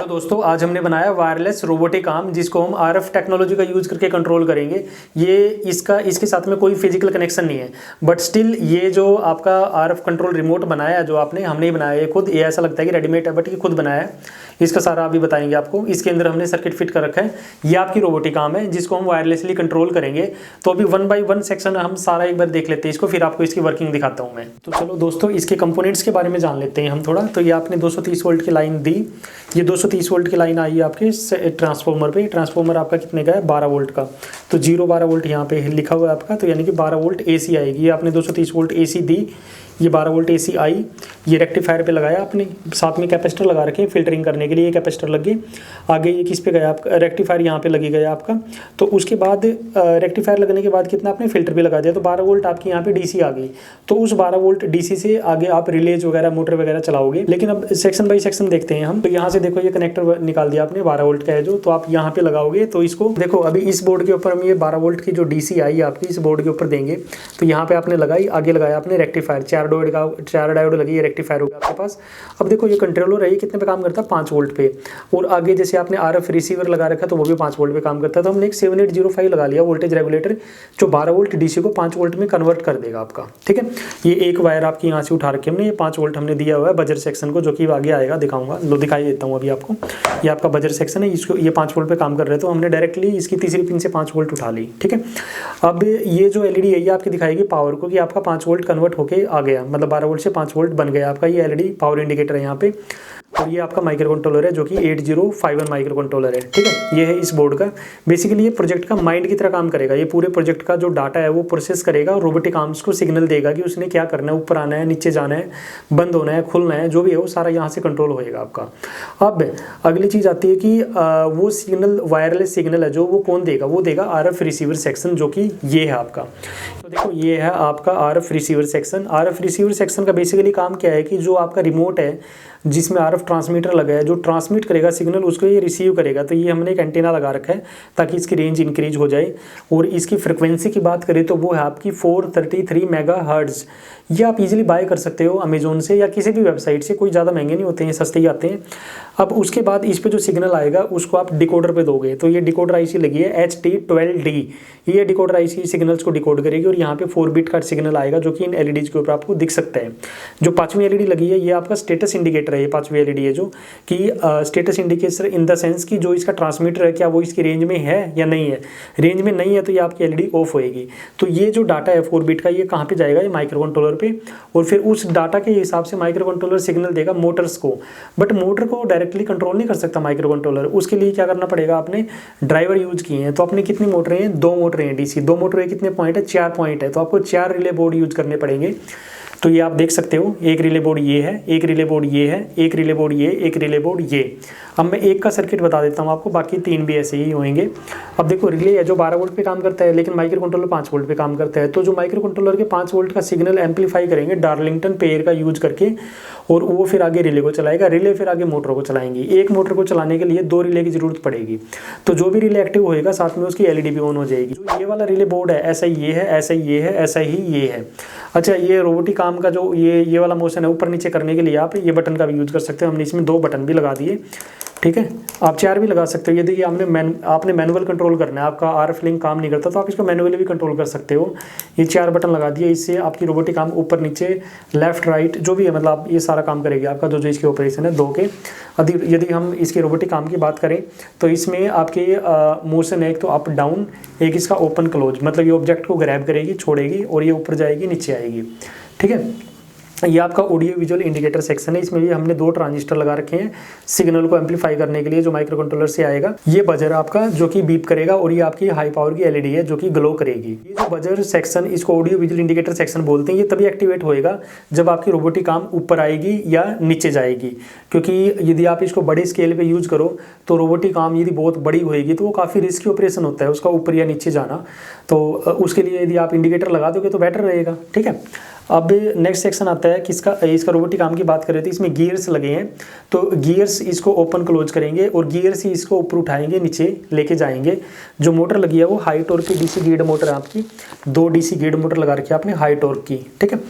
Hello दोस्तों, आज हमने बनाया वायरलेस रोबोटिक आर्म जिसको हम आरएफ टेक्नोलॉजी का यूज़ करके कंट्रोल करेंगे। ये इसके साथ में कोई फिजिकल कनेक्शन नहीं है, बट स्टिल ये जो आपका आरएफ कंट्रोल रिमोट बनाया जो हमने ही बनाया है खुद। ये ऐसा लगता है कि रेडीमेड है, बट ये खुद बनाया है। इसका सारा अभी बताएंगे आपको। इसके अंदर हमने सर्किट फिट कर रखा है। ये आपकी रोबोटिक आर्म है जिसको हम वायरलेसली कंट्रोल करेंगे। तो अभी 1 बाय 1 सेक्शन हम सारा एक बार देख लेते हैं इसको, फिर आपको इसकी वर्किंग दिखाता हूँ मैं। तो चलो दोस्तों, इसके कंपोनेंट्स के बारे में जान लेते हैं हम थोड़ा। तो ये आपने 230 वोल्ट की लाइन दी। ये 230 वोल्ट की लाइन आई है आपके ट्रांसफार्मर पे। ट्रांसफार्मर आपका कितने का है? 12 वोल्ट का। तो 0-12 वोल्ट यहाँ पे लिखा हुआ है आपका, तो यानी कि 12 वोल्ट एसी आएगी। ये आपने 230 वोल्ट एसी दी, ये 12 वोल्ट एसी आई। ये रेक्टिफायर पे लगाया आपने, साथ में कैपेसिटर लगा रखे फिल्टरिंग करने के लिए। ये कैपेसिटर लग गए। आगे ये किस पे गया आपका? रेक्टिफायर यहाँ पे लगी गया आपका। तो उसके बाद रेक्टिफायर लगने के बाद कितना आपने फिल्टर भी लगा दिया, तो 12 वोल्ट आपकी यहाँ पे डीसी आ गई। तो उस 12 वोल्ट डीसी से आगे आप रिलेज वगैरह मोटर वगैरह चलाओगे। लेकिन अब सेक्शन बाई सेक्शन देखते हैं हम। तो यहाँ से देखो, ये कनेक्टर निकाल दिया आपने 12 वोल्ट का है जो, तो आप यहाँ पे लगाओगे। तो इसको देखो, अभी इस बोर्ड के ऊपर हम ये 12 वोल्ट की जो डीसी आई आपकी इस बोर्ड के ऊपर देंगे। तो यहाँ पे आपने लगाई, आगे लगाया आपने रेक्टिफायर। 4 डायोड लगी, ये रेक्टिफायर होगा आपके पास। अब देखो, ये कंट्रोलर है, ये कितने पे काम करता है? 5 वोल्ट पे। और आगे जैसे आपने आरएफ रिसीवर लगा रखा, तो वो भी 5 वोल्ट पे काम करता है। तो हमने एक 7805 लगा लिया वोल्टेज रेगुलेटर, जो 12 वोल्ट डीसी को 5 वोल्ट में कन्वर्ट कर देगा आपका। ठीक है, ये एक वायर आपकी यहाँ से उठा रखी हमने। ये 5 वोल्ट हमने दिया हुआ है बजर सेक्शन को, जो कि आगे आएगा, दिखाऊंगा। लो, दिखाई देता हूँ अभी आपको। ये आपका बजर सेक्शन है, इसको ये 5 वोल्ट पे काम कर रहे हैं। तो हमने डायरेक्टली इसकी तीसरी पिन से 5 वोल्ट उठा ली। ठीक है, अब ये जो एलईडी है ये आपकी दिखाएगी पावर को, कि आपका 5 वोल्ट कन्वर्ट होके आ गया, मतलब 12 वोल्ट से 5 वोल्ट बन गया आपका। ये एलईडी पावर इंडिकेटर है यहाँ पे। और ये आपका माइक्रो कंट्रोलर है, जो कि 8051 माइक्रो कंट्रोलर है। ठीक है, ये है इस बोर्ड का। बेसिकली ये प्रोजेक्ट का माइंड की तरह काम करेगा। ये पूरे प्रोजेक्ट का जो डाटा है वो प्रोसेस करेगा और रोबोटिक आर्म्स को सिग्नल देगा कि उसने क्या करना है, ऊपर आना है, नीचे जाना है, बंद होना है, खुलना है, जो भी है वो सारा यहाँ से कंट्रोल होएगा आपका। अब अगली चीज़ आती है कि वो सिग्नल, वायरलेस सिग्नल है जो, वो कौन देगा? वो देगा आरएफ रिसीवर सेक्शन, जो कि ये है आपका। तो देखो, ये है आपका RF receiver section. RF receiver section का बेसिकली काम क्या है कि जो आपका रिमोट है जिसमें आरएफ ट्रांसमीटर लगा है, जो ट्रांसमिट करेगा सिग्नल उसको ये रिसीव करेगा। तो ये हमने एक एंटीना लगा रखा है ताकि इसकी रेंज इंक्रीज हो जाए। और इसकी फ्रिक्वेंसी की बात करें तो वो है आपकी 433 मेगाहर्ट्ज़। ये आप इजीली बाय कर सकते हो अमेजोन से या किसी भी वेबसाइट से, कोई ज़्यादा महंगे नहीं होते हैं, सस्ते ही आते हैं। अब उसके बाद इस पे जो सिग्नल आएगा उसको आप डिकोडर पे दोगे। तो ये डिकोडर आईसी लगी है HT12D। ये डिकोडर आईसी सिग्नल्स को डिकोड करेगी और यहाँ पे 4 बिट का सिग्नल आएगा, जो कि इन एलईडीज के ऊपर आपको दिख सकता है। जो 5वीं एलईडी लगी है ये आपका स्टेटस इंडिकेटर है। ये 5वीं एलईडी है जो कि status indicator in the sense कि जो इसका ट्रांसमीटर है क्या वो इसकी रेंज में है या नहीं है। रेंज में नहीं है तो ये आपकी एलईडी ऑफ होएगी। तो ये जो डाटा है 4 बिट का, ये कहाँ पे जाएगा? ये माइक्रो कंट्रोलर पे। और फिर उस डाटा के हिसाब से माइक्रो कंट्रोलर सिग्नल देगा मोटर्स को। बट मोटर को डायरेक्टली कंट्रोल नहीं कर सकता माइक्रो कंट्रोलर। उसके लिए क्या करना पड़ेगा? आपने ड्राइवर यूज किए हैं। तो अपने कितनी मोटरें हैं? 2 मोटरें हैं डीसी। 2 मोटर है, कितने पॉइंट है? 4 पॉइंट है। तो आपको 4 रिले बोर्ड यूज करने पड़ेंगे। तो ये आप देख सकते हो, एक रिले बोर्ड ये है, एक रिले बोर्ड ये है, एक रिले बोर्ड ये, एक रिले बोर्ड ये। अब मैं एक का सर्किट बता देता हूँ आपको, बाकी 3 भी ऐसे ही होंगे। अब देखो, रिले है जो 12 वोल्ट पे काम करता है, लेकिन माइक्रो कंट्रोलर 5 वोल्ट पे काम करता है। तो जो माइक्रो कंट्रोलर के 5 वोल्ट का सिग्नल एम्पलीफाई करेंगे डार्लिंगटन पेयर का यूज करके, और वो फिर आगे रिले को चलाएगा। रिले फिर आगे मोटर को चलाएंगी। एक मोटर को चलाने के लिए 2 रिले की जरूरत पड़ेगी। तो जो भी रिले एक्टिव होएगा साथ में उसकी एलईडी भी ऑन हो जाएगी। जो ये वाला रिले बोर्ड है, ऐसा ही ये है, ऐसा ही ये है, ऐसा ही ये है। अच्छा, ये रोबोटिक आर्म का जो ये वाला मोशन है ऊपर नीचे करने के लिए आप ये बटन का भी यूज कर सकते हो। हमने इसमें 2 बटन भी लगा दिए। ठीक है, आप 4 भी लगा सकते हो। यदि आपने मैनुअल कंट्रोल करना है, आपका आरएफ लिंक काम नहीं करता, तो आप इसको मैनुअली भी कंट्रोल कर सकते हो। ये 4 बटन लगा दिए, इससे आपकी रोबोटिक आर्म ऊपर नीचे, लेफ्ट राइट जो भी है, मतलब ये सारा काम करेगी आपका। जो इसके ऑपरेशन है 2 के। यदि हम इसके रोबोटिक आर्म की बात करें तो इसमें आपके मोशन है, एक तो अप डाउन, एक इसका ओपन क्लोज। मतलब ये ऑब्जेक्ट को ग्रैब करेगी, छोड़ेगी, और ये ऊपर जाएगी, नीचे आएगी। ठीक है, ये आपका ऑडियो विजुअल इंडिकेटर सेक्शन है। इसमें भी हमने 2 ट्रांजिस्टर लगा रखे हैं सिग्नल को एम्पलीफाई करने के लिए, जो माइक्रो कंट्रोलर से आएगा। ये बजर आपका जो कि बीप करेगा, और ये आपकी हाई पावर की एलईडी है जो कि ग्लो करेगी। ये जो बजर सेक्शन, इसको ऑडियो विजुअल इंडिकेटर सेक्शन बोलते हैं। ये तभी एक्टिवेट होएगा जब आपकी रोबोटिक आर्म ऊपर आएगी या नीचे जाएगी। क्योंकि यदि आप इसको बड़े स्केल पे यूज करो तो रोबोटिक आर्म यदि बहुत बड़ी होएगी तो वो काफ़ी रिस्की ऑपरेशन होता है उसका, ऊपर या नीचे जाना। तो उसके लिए यदि आप इंडिकेटर लगा दोगे तो बेटर रहेगा। ठीक है, अब नेक्स्ट सेक्शन आता है कि इसका रोबोटिक आर्म की बात करें तो इसमें गियर्स लगे हैं। तो गियर्स इसको ओपन क्लोज करेंगे और गियर्स ही इसको ऊपर उठाएंगे, नीचे लेके जाएंगे। जो मोटर लगी है वो हाई टॉर्क की डीसी गियर्ड मोटर है आपकी। 2 डीसी गियर्ड मोटर लगा रखी है आपने हाई टॉर्क की। ठीक है,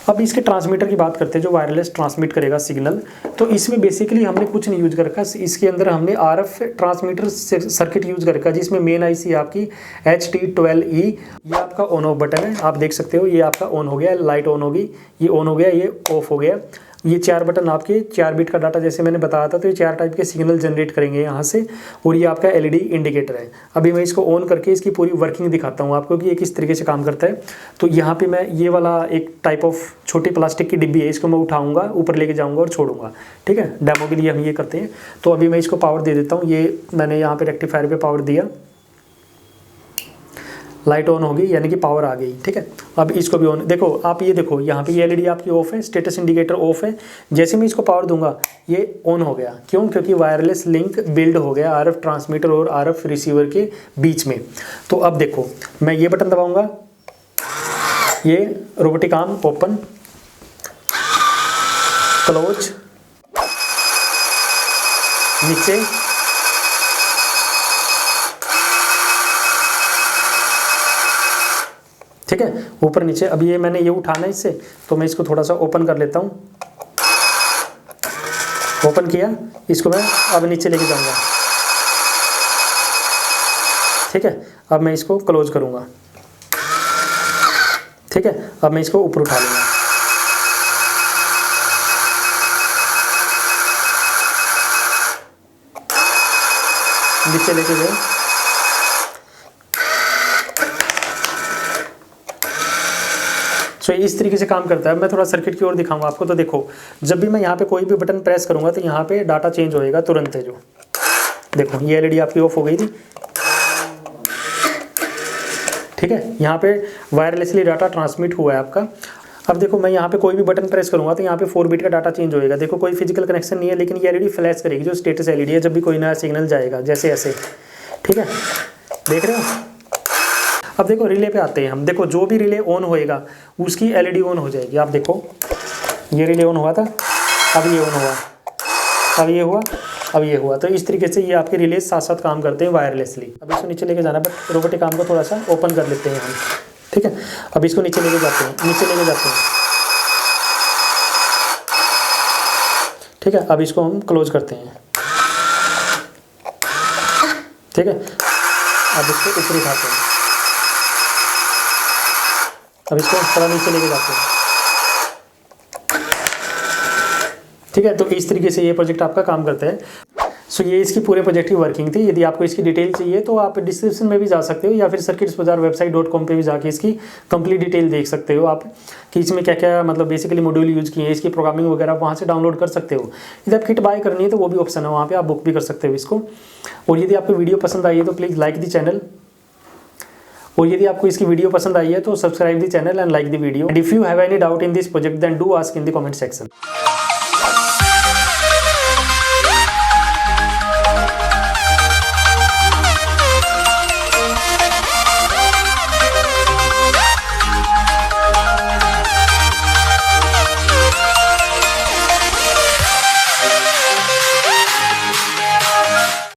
अब इसके ट्रांसमीटर की बात करते हैं, जो वायरलेस ट्रांसमिट करेगा सिग्नल। तो इसमें बेसिकली हमने कुछ नहीं यूज कर रखा, इसके अंदर हमने RF ट्रांसमीटर सर्किट यूज कर रखा, जिसमें मेन आईसी आपकी HT12E। ये आपका ऑन ऑफ बटन है, आप देख सकते हो, ये आपका ऑन हो गया, लाइट ऑन होगी, ये ऑन हो गया, ये ऑफ हो गया। ये 4 बटन आपके 4 बिट का डाटा जैसे मैंने बताया था, तो ये 4 टाइप के सिग्नल जनरेट करेंगे यहाँ से। और ये आपका LED इंडिकेटर है। अभी मैं इसको ऑन करके इसकी पूरी वर्किंग दिखाता हूँ आपको कि ये किस तरीके से काम करता है। तो यहाँ पे मैं ये वाला एक टाइप ऑफ छोटी प्लास्टिक की डिब्बी है, इसको मैं उठाऊंगा, ऊपर लेके जाऊँगा और छोड़ूंगा, ठीक है। डेमो के लिए हम ये करते हैं। तो अभी मैं इसको पावर दे देता हूँ, ये मैंने यहाँ पे रेक्टिफायर पे पावर दिया, लाइट ऑन होगी यानी कि पावर आ गई, ठीक है। अब इसको भी ऑन, देखो आप ये देखो, यहाँ पे ये LED आपकी ऑफ है, स्टेटस इंडिकेटर ऑफ है। जैसे मैं इसको पावर दूंगा ये ऑन हो गया, क्यों? क्योंकि वायरलेस लिंक बिल्ड हो गया RF ट्रांसमीटर और RF रिसीवर के बीच में। तो अब देखो, मैं ये बटन दबाऊंगा, ये रोबोटिक आर्म ओपन, क्लोज, नीचे, ठीक है, ऊपर नीचे। अब ये मैंने ये उठाना है इससे, तो मैं इसको थोड़ा सा ओपन कर लेता हूँ। ओपन किया, इसको मैं अब नीचे लेके जाऊंगा, ठीक है। अब मैं इसको क्लोज करूंगा, ठीक है। अब मैं इसको ऊपर उठा लूंगा, नीचे लेके गए। तो इस तरीके से काम करता है। मैं थोड़ा सर्किट की ओर दिखाऊंगा आपको। तो देखो, जब भी मैं यहाँ पे कोई भी बटन प्रेस करूंगा तो यहाँ पे डाटा चेंज होएगा तुरंत है। जो देखो, ये LED आपकी ऑफ हो गई थी, ठीक है। यहाँ पे वायरलेसली डाटा ट्रांसमिट हुआ है आपका। अब देखो, मैं यहाँ पे कोई भी बटन प्रेस करूंगा तो यहाँ पे 4 बिट का डाटा चेंज होएगा। देखो, कोई फिजिकल कनेक्शन नहीं है, लेकिन ये LED फ्लैश करेगी, जो स्टेटस LED है, जब भी कोई नया सिग्नल जाएगा, जैसे ऐसे, ठीक है। देख रहे हो? अब देखो, रिले पे आते हैं हम। देखो, जो भी रिले ऑन होएगा उसकी LED ऑन हो जाएगी। आप देखो, ये रिले ऑन हुआ था, अब ये ऑन हुआ, अब ये हुआ, अब ये हुआ। तो इस तरीके से ये आपके रिले साथ साथ काम करते हैं वायरलेसली। अब इसको नीचे लेके जाना, बट रोबोटिक आर्म को थोड़ा सा ओपन कर लेते हैं हम, ठीक है। अब इसको नीचे लेके जाते हैं, नीचे लेके जाते हैं, ठीक है। अब इसको हम क्लोज करते हैं, ठीक है। अब इसको ऊपर उठाते हैं, अब इसको थोड़ा नीचे लेके जाते हैं, ठीक है। तो इस तरीके से ये प्रोजेक्ट आपका काम करता है। सो ये इसकी पूरे प्रोजेक्ट की वर्किंग थी। यदि आपको इसकी डिटेल चाहिए तो आप डिस्क्रिप्शन में भी जा सकते हो, या फिर circuitsbazaar website.com पे भी जाके इसकी कंप्लीट डिटेल देख सकते हो आप, कि इसमें क्या क्या मतलब बेसिकली मॉड्यूल यूज़ किए हैं, इसकी प्रोग्रामिंग वगैरह वहाँ से डाउनलोड कर सकते हो। यदि आप किट बाय करनी है तो वो भी ऑप्शन है, वहाँ पर आप बुक भी कर सकते हो इसको। और यदि आपको वीडियो पसंद आई है तो प्लीज़ लाइक द चैनल, और यदि आपको इसकी वीडियो पसंद आई है तो subscribe the channel and like the video. And if you have any doubt in this project then do ask in the comment section.